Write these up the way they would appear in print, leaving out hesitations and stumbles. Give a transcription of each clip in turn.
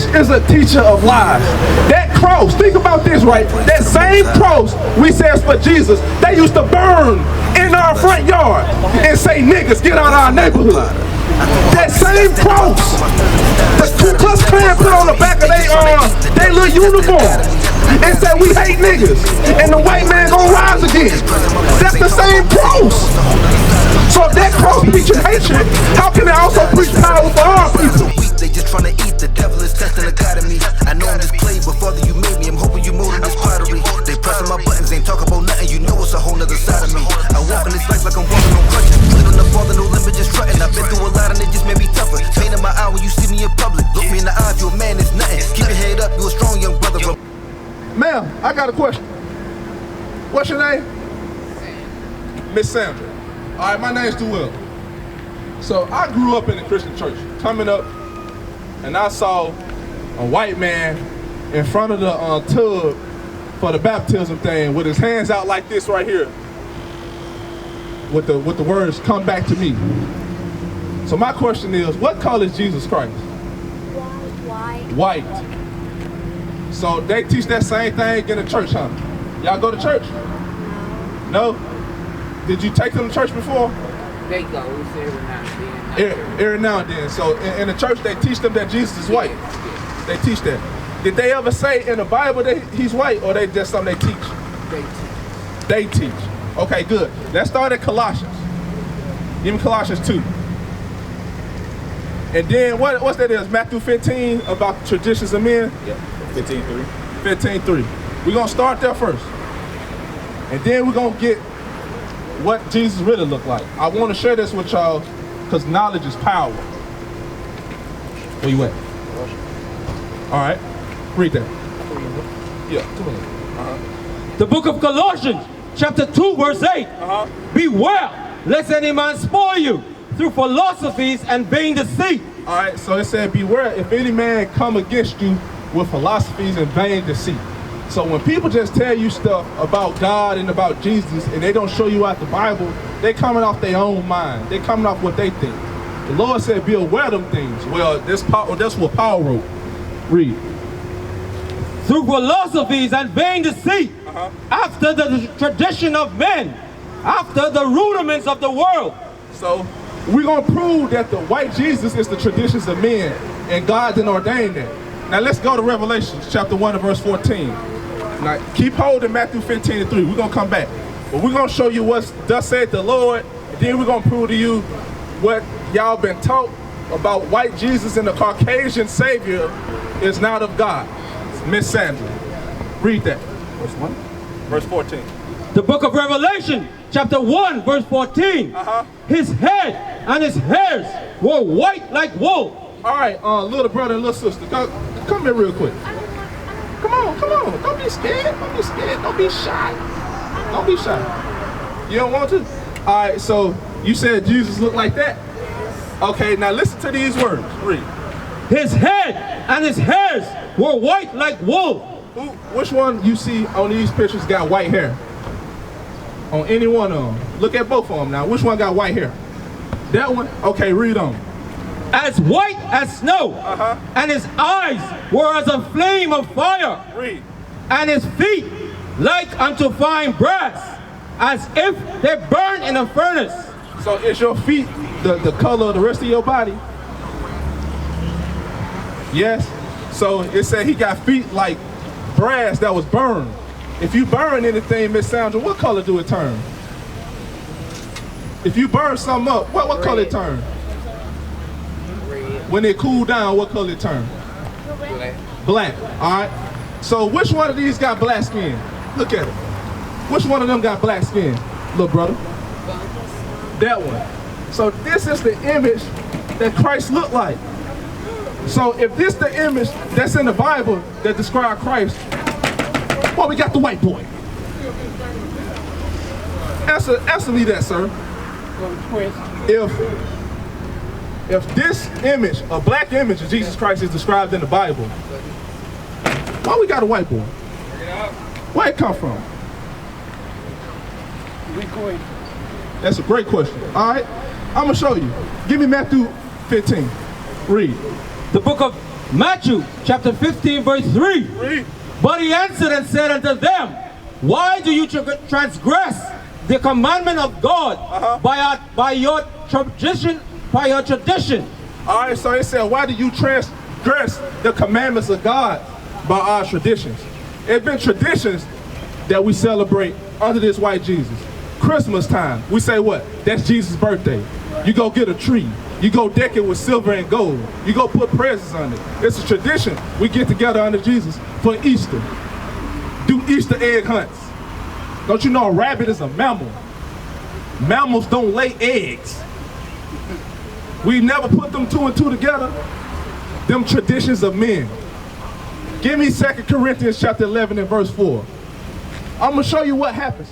flesh is a teacher of lies. That cross, think about this, right? That same cross we says for Jesus, they used to burn in our front yard and say, niggas, get out of our neighborhood. That same cross, the Ku Klux Klan put on the back of their little uniform and said, we hate niggas, and the white man gonna rise again. That's the same cross. So if that cross preaching hatred, how can it also preach power for our people? They just trying to eat, the devil is testing the God in me. I know I'm just played, but Father, you made me. I'm hoping you molding this pottery. They pressing my buttons, ain't talking about nothing. You know it's a whole nother side of me. I walk in this life like I'm walking on crutches. Put on the Father, no limit, just strutting. I've been through a lot and it just made me tougher. Pain in my eye when you see me in public. Look me in the eye, if you a man, it's nothing. Keep your head up, you a strong young brother. Ma'am, I got a question. What's your name? Miss Sandra. All right, my name's Duell. So I grew up in a Christian church. Coming up, and I saw a white man in front of the tub for the baptism thing with his hands out like this right here, with the words "come back to me." So my question is, what color is Jesus Christ? White. So they teach that same thing in the church, huh? Y'all go to church? No? Did you take them to church before? They go every now and then. Every now and then. So in the church, they teach them that Jesus is white. Yes. They teach that. Did they ever say in the Bible that he's white, or they just something they teach? They teach. They teach. Okay, good. Let's start at Colossians. Give me Colossians 2. And then what's that is? Matthew 15 about the traditions of men? Yeah, 15:3. 15:3. We're going to start there first. And then we're going to get what Jesus really looked like. I want to share this with y'all because knowledge is power. Where you at? All right. Read that. Yeah, 2 minutes. The book of Colossians, chapter 2, verse 8. Beware, lest any man spoil you through philosophies and vain deceit. All right, so it said, beware if any man come against you with philosophies and vain deceit. So when people just tell you stuff about God and about Jesus and they don't show you out the Bible, they coming off their own mind. They coming off what they think. The Lord said, be aware of them things. Well, that's what Paul wrote. Read. Through philosophies and vain deceit, after the tradition of men, after the rudiments of the world. So we're going to prove that the white Jesus is the traditions of men and God didn't ordain that. Now let's go to Revelation chapter 1 and verse 14. Now keep holding Matthew 15:3. We're going to come back. But we're going to show you what thus said the Lord, and then we're going to prove to you what y'all been taught about white Jesus and the Caucasian Savior is not of God. Miss Sandra, read that. Verse 1? Verse 14. The book of Revelation, chapter 1, verse 14. His head and his hairs were white like wool. All right, little brother and little sister, come here real quick. Come on. Don't be scared. Don't be scared. Don't be shy. Don't be shy. You don't want to? All right, so you said Jesus looked like that? Okay, now listen to these words. Read. His head and his hairs were white like wool. Which one you see on these pictures got white hair? On any one of them. Look at both of them now. Which one got white hair? That one? Okay, read on. As white as snow, and his eyes were as a flame of fire. Read. And his feet like unto fine brass, as if they burn in a furnace. So is your feet the color of the rest of your body? Yes. So it said he got feet like brass that was burned. If you burn anything, Miss Sandra, what color do it turn? If you burn something up, what color it turn? Red. When it cool down, what color it turn? Black. Black. All right. So which one of these got black skin? Look at it. Which one of them got black skin, little brother? That one. So this is the image that Christ looked like. So if this the image that's in the Bible that describe Christ, well, we got the white boy. Answer me that, sir. If this image, a black image of Jesus Christ is described in the Bible, why we got a white boy? Where it come from? That's a great question. All right, I'm gonna show you. Give me Matthew 15. Read. The book of Matthew chapter 15 verse 3. Read. But he answered and said unto them, why do you transgress the commandment of God by your tradition? All right, so it said, why do you transgress the commandments of God by our traditions? It's been traditions that we celebrate under this white Jesus. Christmas time, we say what? That's Jesus' birthday. You go get a tree. You go deck it with silver and gold. You go put presents on it. It's a tradition. We get together under Jesus for Easter. Do Easter egg hunts. Don't you know a rabbit is a mammal? Mammals don't lay eggs. We never put them two and two together. Them traditions of men. Give me 2 Corinthians chapter 11 and verse 4. I'm going to show you what happens.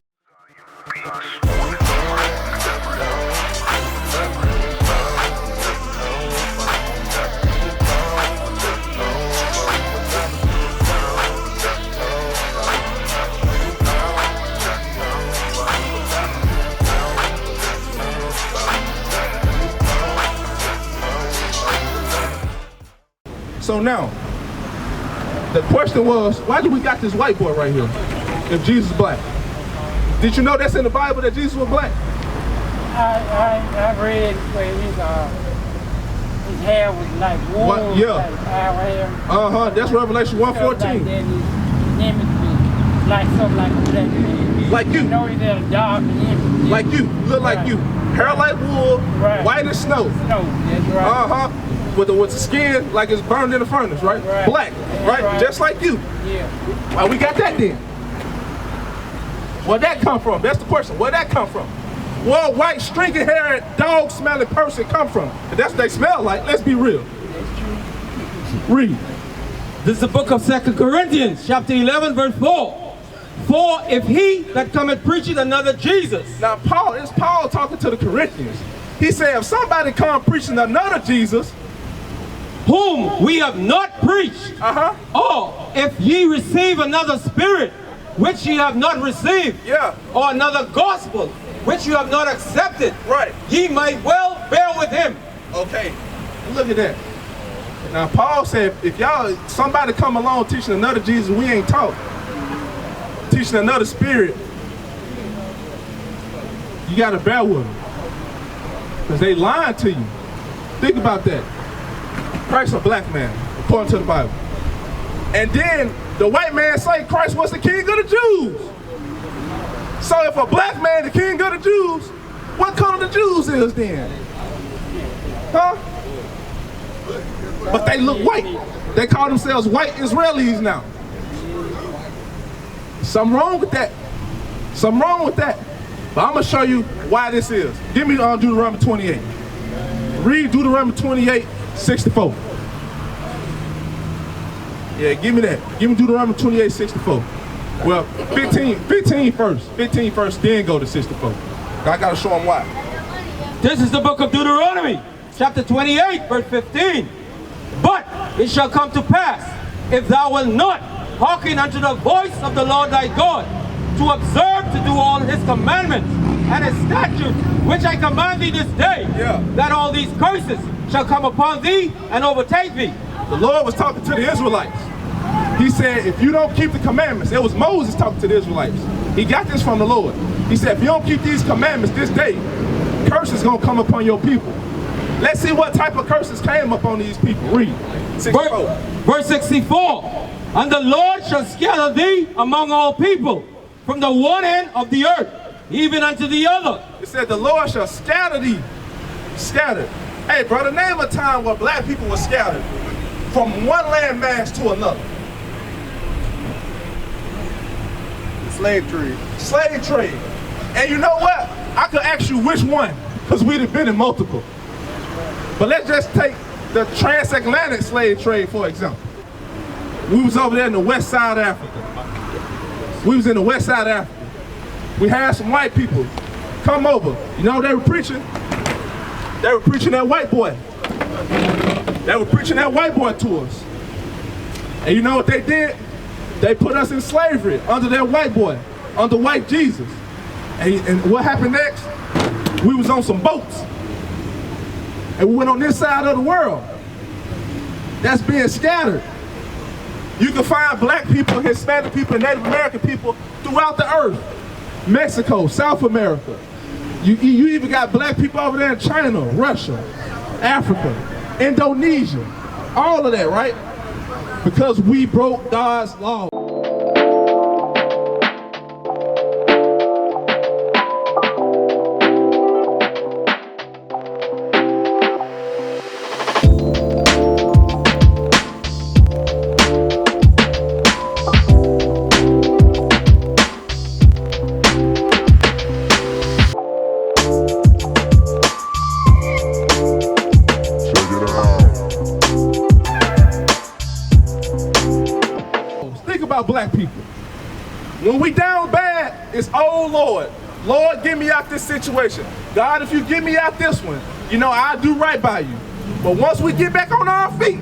So now, the question was, why do we got this white boy right here if Jesus is black? Did you know that's in the Bible that Jesus was black? I read where his hair was like wool, What? Yeah. like our hair. That's Revelation 1:14. Like that, his image was like something like a black man. Like you. You know he's had a dark image. Like you, look like you. Hair like wool, Right. white as snow. No, that's right. With the skin like it's burned in the furnace, right? Right. Black, right? Right. Just like you. Yeah. Why we got that then? Where'd that come from? That's the question. Where'd that come from? Where a white, stringy-haired, dog-smelling person come from? And that's what they smell like. Let's be real. Read. This is the book of 2 Corinthians chapter 11 verse 4. For if he that cometh preaching another Jesus. Now, it's Paul talking to the Corinthians. He said, if somebody come preaching another Jesus, whom we have not preached, or if ye receive another spirit, which ye have not received, or another gospel, which you have not accepted, right, ye might well bear with him. Okay, look at that. Now, Paul said, if somebody come along teaching another Jesus we ain't taught, teaching another spirit, you got to bear with them. Because they lying to you. Think about that. Christ a black man, according to the Bible. And then the white man say Christ was the king of the Jews. So if a black man the king of the Jews, what color the Jews is then? Huh? But they look white. They call themselves white Israelis now. Something wrong with that. Something wrong with that. But I'm going to show you why this is. Give me Deuteronomy 28. Read Deuteronomy 28, 64. Yeah, give me that. Give me Deuteronomy 28, 64. Well, 15 first. 15 first, then go to 64. I got to show them why. This is the book of Deuteronomy, chapter 28, verse 15. But it shall come to pass, if thou wilt not hearken unto the voice of the Lord thy God, to observe to do all his commandments and his statutes, which I command thee this day, that all these curses shall come upon thee and overtake thee. The Lord was talking to the Israelites. He said, if you don't keep the commandments, it was Moses talking to the Israelites. He got this from the Lord. He said, if you don't keep these commandments this day, curses gonna come upon your people. Let's see what type of curses came upon these people. Read. 64. Verse 64. And the Lord shall scatter thee among all people, from the one end of the earth, even unto the other. It said the Lord shall scatter thee. Scattered. Hey, brother, name a time where black people were scattered from one landmass to another. Slave trade. Slave trade. And you know what? I could ask you which one, because we'd have been in multiple. But let's just take the transatlantic slave trade, for example. We was over there in the west side of Africa. We was in the west side of Africa. We had some white people come over. You know what they were preaching? They were preaching that white boy. They were preaching that white boy to us. And you know what they did? They put us in slavery under that white boy, under white Jesus. And what happened next? We was on some boats. And we went on this side of the world. that's being scattered. You can find black people, Hispanic people, and Native American people throughout the earth. Mexico, South America. You even got black people over there in China, Russia, Africa, Indonesia. All of that, right? Because we broke God's law. Black people. When we down bad, it's, oh Lord, Lord, get me out this situation. God, if you get me out this one, you know, I'll do right by you. But once we get back on our feet,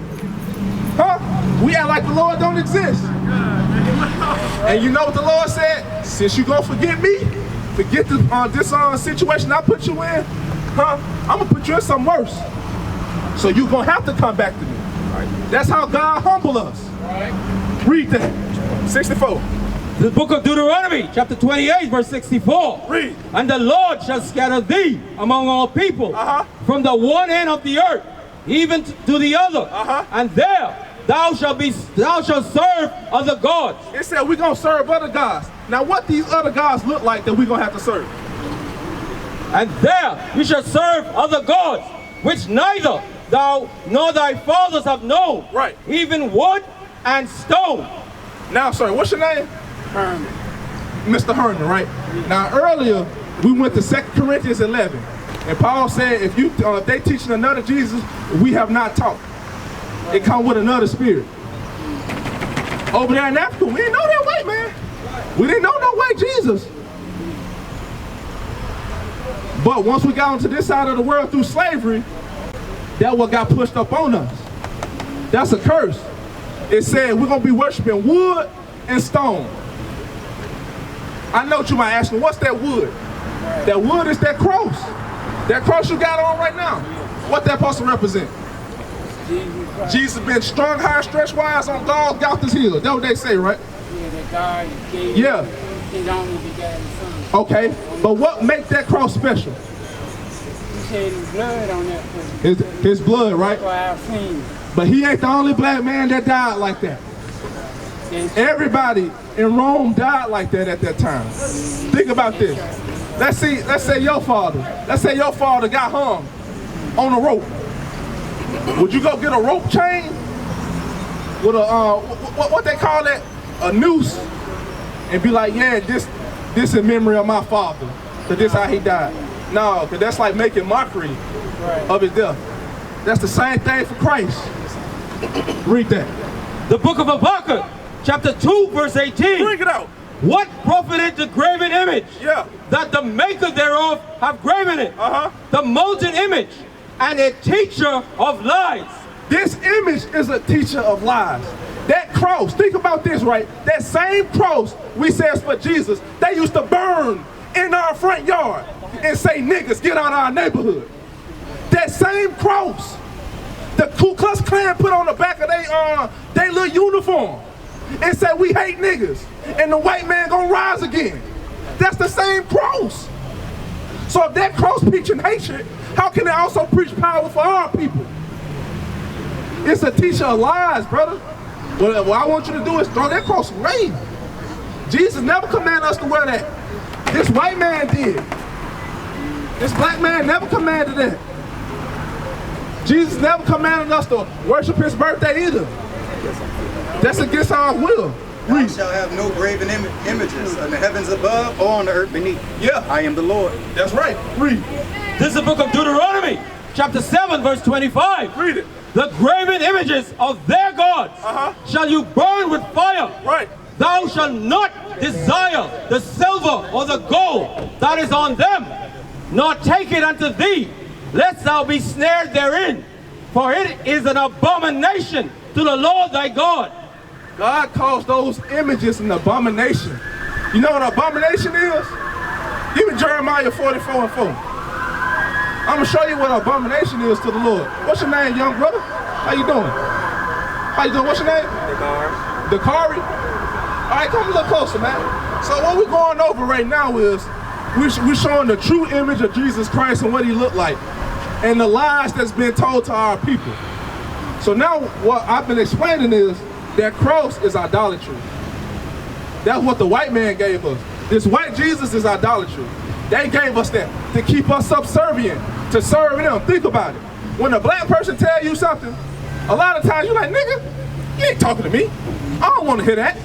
we act like the Lord don't exist. And you know what the Lord said? Since you gonna forget me, forget this situation I put you in, I'm gonna put you in something worse. So you gonna have to come back to me. That's how God humble us. Read that. 64. The book of Deuteronomy, chapter 28, verse 64. Read. And the Lord shall scatter thee among all people, from the one end of the earth, even to the other. And there thou shalt serve other gods. It said we're going to serve other gods. Now what these other gods look like that we're going to have to serve? And there you shall serve other gods, which neither thou nor thy fathers have known. Right. Even wood and stone. Now, sir, what's your name? Herman. Mr. Herman, right? Now, earlier, we went to 2 Corinthians 11. And Paul said, if they teaching another Jesus, we have not taught. It come with another spirit. Over there in Africa, we didn't know that way, man. We didn't know no way Jesus. But once we got onto this side of the world through slavery, that's what got pushed up on us. That's a curse. It said we're going to be worshiping wood and stone. I know what you might ask me, what's that wood? That wood is that cross. That cross you got on right now. What that supposed to represent? Jesus been strung high, stretched wise on Golgotha's hill. That's what they say, right? Yeah, that God gave his only begotten son. Okay, but what makes that cross special? He shed his blood on that thing. His blood, right? For our sins. But he ain't the only black man that died like that. Everybody in Rome died like that at that time. Think about this. Let's say your father got hung on a rope. Would you go get a rope chain with a what they call that? A noose, and be like, yeah, this in memory of my father, cause this how he died. No, cause that's like making mockery of his death. That's the same thing for Christ. Read that. The book of Habakkuk, chapter 2, verse 18. Bring it out. What profited the graven image? Yeah. That the maker thereof have graven it. The molten image, and a teacher of lies. This image is a teacher of lies. That cross, think about this, right? That same cross we says for Jesus, they used to burn in our front yard and say, niggas, get out of our neighborhood. That same cross, the Ku Klux Klan put on the back of they little uniform and said, we hate niggas, and the white man gonna rise again. That's the same cross. So if that cross preaching hatred, how can it also preach power for our people? It's a teacher of lies, brother. What I want you to do is throw that cross away. Jesus never commanded us to wear that. This white man did. This black man never commanded that. Jesus never commanded us to worship his birthday either. That's against our will. Thou shalt have no graven images in the heavens above or on the earth beneath. Yeah. I am the Lord. That's right. Read. This is the book of Deuteronomy, chapter 7, verse 25. Read it. The graven images of their gods shall you burn with fire. Right. Thou shalt not desire the silver or the gold that is on them, nor take it unto thee, lest thou be snared therein. For it is an abomination to the Lord thy God. God calls those images an abomination. You know what an abomination is? Give me Jeremiah 44:4. I'm going to show you what an abomination is to the Lord. What's your name, young brother? How you doing? How you doing? What's your name? Dakari. All right, come a little closer, man. So what we're going over right now is we're showing the true image of Jesus Christ and what he looked like, and the lies that's been told to our people. So now what I've been explaining is that cross is idolatry. That's what the white man gave us. This white Jesus is idolatry. They gave us that to keep us subservient, to serve them. Think about it. When a black person tell you something, a lot of times you're like, nigga, you ain't talking to me. I don't want to hear that.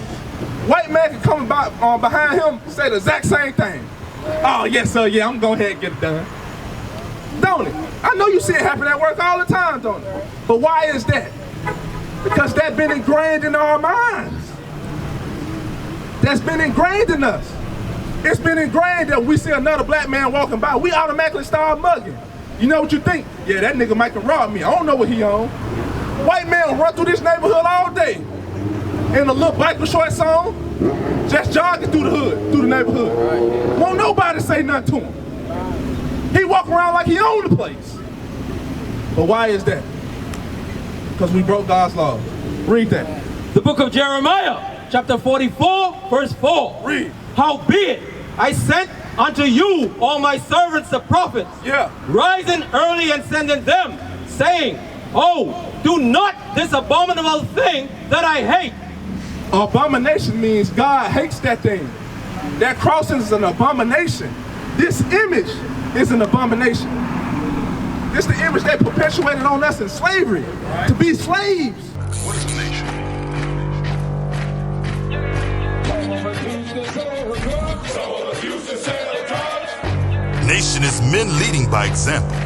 White man can come behind him and say the exact same thing. Oh, yes, sir, yeah, I'm going to go ahead and get it done. Don't it? I know you see it happen at work all the time, don't it? But why is that? Because that's been ingrained in our minds. That's been ingrained in us. It's been ingrained that we see another black man walking by, we automatically start mugging. You know what you think? Yeah, that nigga might can rob me. I don't know what he on. White man will run through this neighborhood all day in a little biker short song, just jogging through the hood, through the neighborhood. Won't nobody say nothing to him. He walk around like he owned the place. But why is that? Because we broke God's law. Read that. The book of Jeremiah, chapter 44, verse 4. Read. Howbeit, I sent unto you all my servants the prophets, rising early and sending them, saying, oh, do not this abominable thing that I hate. Abomination means God hates that thing. That cross is an abomination. This image is an abomination. This is the image they perpetuated on us in slavery, to be slaves. What is a nation? Nation is men leading by example.